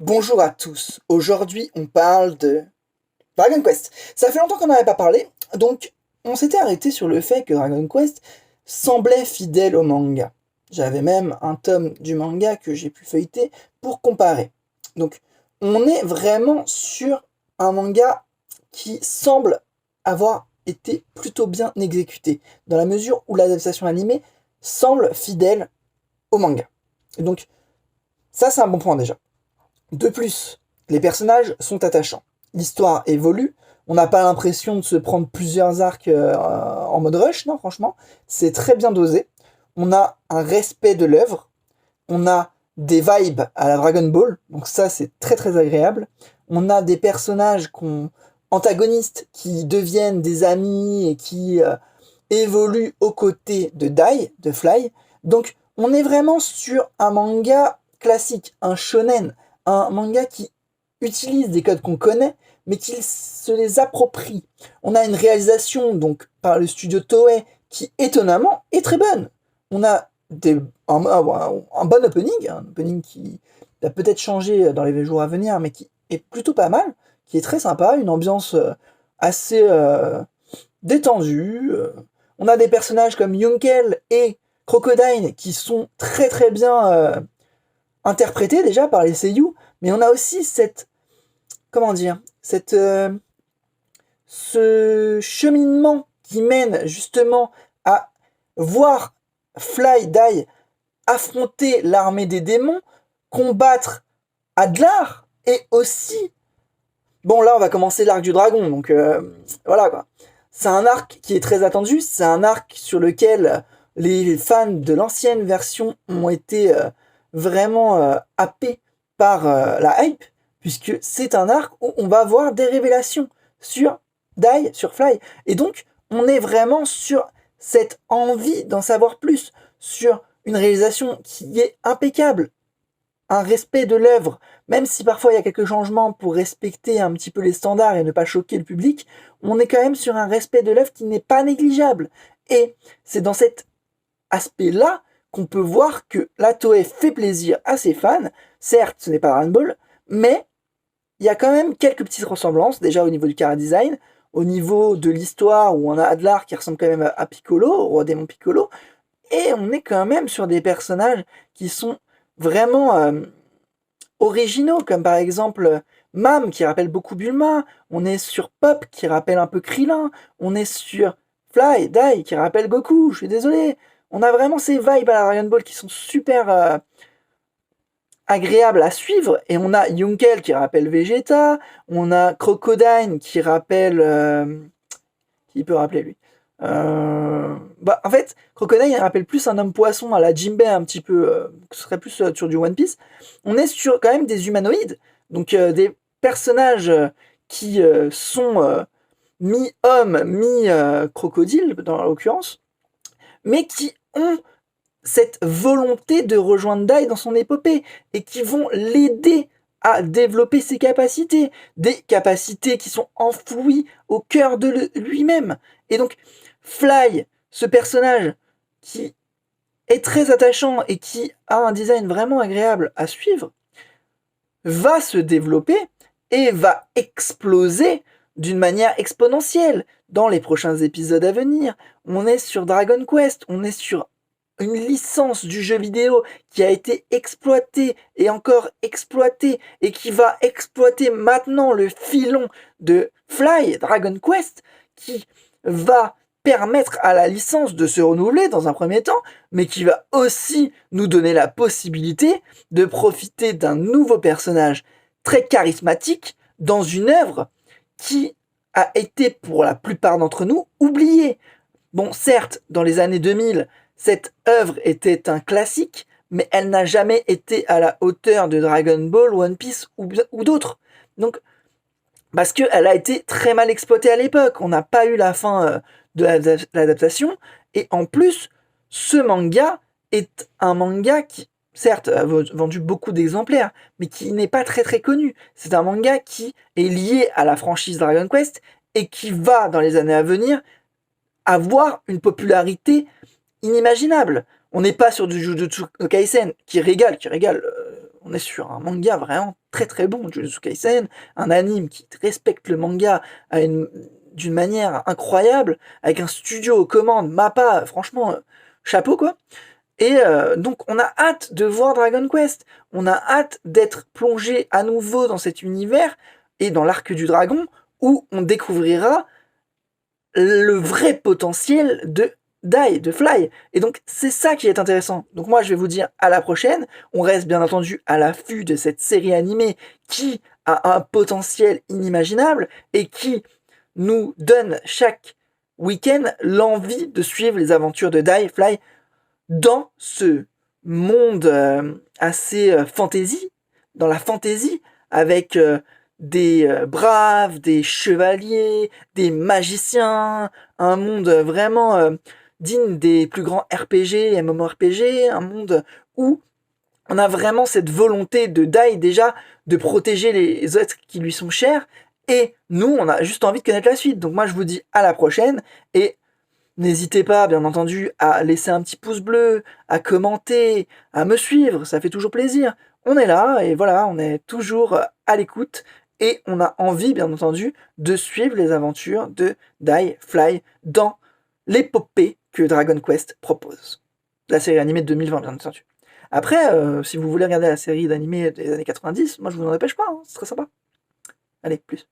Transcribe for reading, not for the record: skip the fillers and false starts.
Bonjour à tous, aujourd'hui on parle de Dragon Quest. Ça fait longtemps qu'on n'en avait pas parlé, donc on s'était arrêté sur le fait que Dragon Quest semblait fidèle au manga. J'avais même un tome du manga que j'ai pu feuilleter pour comparer. Donc on est vraiment sur un manga qui semble avoir été plutôt bien exécuté, dans la mesure où l'adaptation animée semble fidèle au manga. Et donc ça c'est un bon point déjà. De plus, les personnages sont attachants. L'histoire évolue. On n'a pas l'impression de se prendre plusieurs arcs en mode rush, non, franchement. C'est très bien dosé. On a un respect de l'œuvre. On a des vibes à la Dragon Ball. Donc ça, c'est très très agréable. On a des personnages antagonistes qui deviennent des amis et qui évoluent aux côtés de Dai, de Fly. Donc on est vraiment sur un manga classique, un shonen, un manga qui utilise des codes qu'on connaît, mais qui se les approprie. On a une réalisation donc par le studio Toei qui étonnamment est très bonne. On a un bon opening, un opening qui va peut-être changer dans les jours à venir, mais qui est plutôt pas mal, qui est très sympa, une ambiance assez détendue. On a des personnages comme Yunkel et Crocodile qui sont très très bien interprété déjà par les seiyuu, mais on a aussi ce cheminement qui mène justement à voir Fly Die affronter l'armée des démons, combattre Adlar, et aussi, bon là on va commencer l'arc du dragon, donc voilà quoi. C'est un arc qui est très attendu, c'est un arc sur lequel les fans de l'ancienne version ont été vraiment happés par la hype, puisque c'est un arc où on va voir des révélations sur Dai, sur Fly, et donc on est vraiment sur cette envie d'en savoir plus, sur une réalisation qui est impeccable, un respect de l'œuvre, même si parfois il y a quelques changements pour respecter un petit peu les standards et ne pas choquer le public, on est quand même sur un respect de l'œuvre qui n'est pas négligeable. Et c'est dans cet aspect-là qu'on peut voir que la Toei fait plaisir à ses fans. Certes, ce n'est pas Dragon Ball, mais il y a quand même quelques petites ressemblances, déjà au niveau du chara design, au niveau de l'histoire où on a Adlar qui ressemble quand même à Piccolo, au roi démon Piccolo, et on est quand même sur des personnages qui sont vraiment originaux, comme par exemple Mam qui rappelle beaucoup Bulma, on est sur Pop qui rappelle un peu Krillin, on est sur Fly, Dai qui rappelle Goku, je suis désolé. On a vraiment ces vibes à la Dragon Ball qui sont super agréables à suivre, et on a Yunkel qui rappelle Vegeta, on a Crocodile qui rappelle... qui peut rappeler lui en fait, Crocodile il rappelle plus un homme poisson à la Jinbei un petit peu, ce serait plus sur du One Piece. On est sur quand même des humanoïdes, donc des personnages qui sont mi-homme, mi-crocodile dans l'occurrence, mais qui ont cette volonté de rejoindre Dai dans son épopée et qui vont l'aider à développer ses capacités, des capacités qui sont enfouies au cœur de lui-même. Et donc, Fly, ce personnage qui est très attachant et qui a un design vraiment agréable à suivre, va se développer et va exploser d'une manière exponentielle dans les prochains épisodes à venir. On est sur Dragon Quest, on est sur une licence du jeu vidéo qui a été exploitée et encore exploitée et qui va exploiter maintenant le filon de Fly, Dragon Quest, qui va permettre à la licence de se renouveler dans un premier temps, mais qui va aussi nous donner la possibilité de profiter d'un nouveau personnage très charismatique dans une œuvre qui a été pour la plupart d'entre nous oubliée. Bon, certes, dans les années 2000, cette œuvre était un classique, mais elle n'a jamais été à la hauteur de Dragon Ball, One Piece ou d'autres. Donc, parce qu'elle a été très mal exploitée à l'époque. On n'a pas eu la fin de l'adaptation. Et en plus, ce manga est un manga qui, certes, a vendu beaucoup d'exemplaires, mais qui n'est pas très très connu. C'est un manga qui est lié à la franchise Dragon Quest et qui va, dans les années à venir, avoir une popularité inimaginable. On n'est pas sur du Jujutsu no Kaisen qui régale. On est sur un manga vraiment très très bon, Jujutsu Kaisen, un anime qui respecte le manga d'une manière incroyable, avec un studio aux commandes, Mappa, franchement, chapeau quoi. Et donc on a hâte de voir Dragon Quest, on a hâte d'être plongé à nouveau dans cet univers et dans l'arc du dragon, où on découvrira le vrai potentiel de de Fly. Et donc c'est ça qui est intéressant. Donc moi je vais vous dire à la prochaine. On reste bien entendu à l'affût de cette série animée qui a un potentiel inimaginable et qui nous donne chaque week-end l'envie de suivre les aventures de Fly dans ce monde assez fantasy, dans la fantasy, avec des braves, des chevaliers, des magiciens, un monde vraiment digne des plus grands RPG, MMORPG, un monde où on a vraiment cette volonté de déjà de protéger les êtres qui lui sont chers, et nous on a juste envie de connaître la suite. Donc moi je vous dis à la prochaine, et n'hésitez pas, bien entendu, à laisser un petit pouce bleu, à commenter, à me suivre, ça fait toujours plaisir. On est là, et voilà, on est toujours à l'écoute, et on a envie, bien entendu, de suivre les aventures de Fly dans l'épopée que Dragon Quest propose. La série animée de 2020, bien entendu. Après, si vous voulez regarder la série d'animé des années 90, moi je vous en dépêche pas, hein, c'est très sympa. Allez, plus.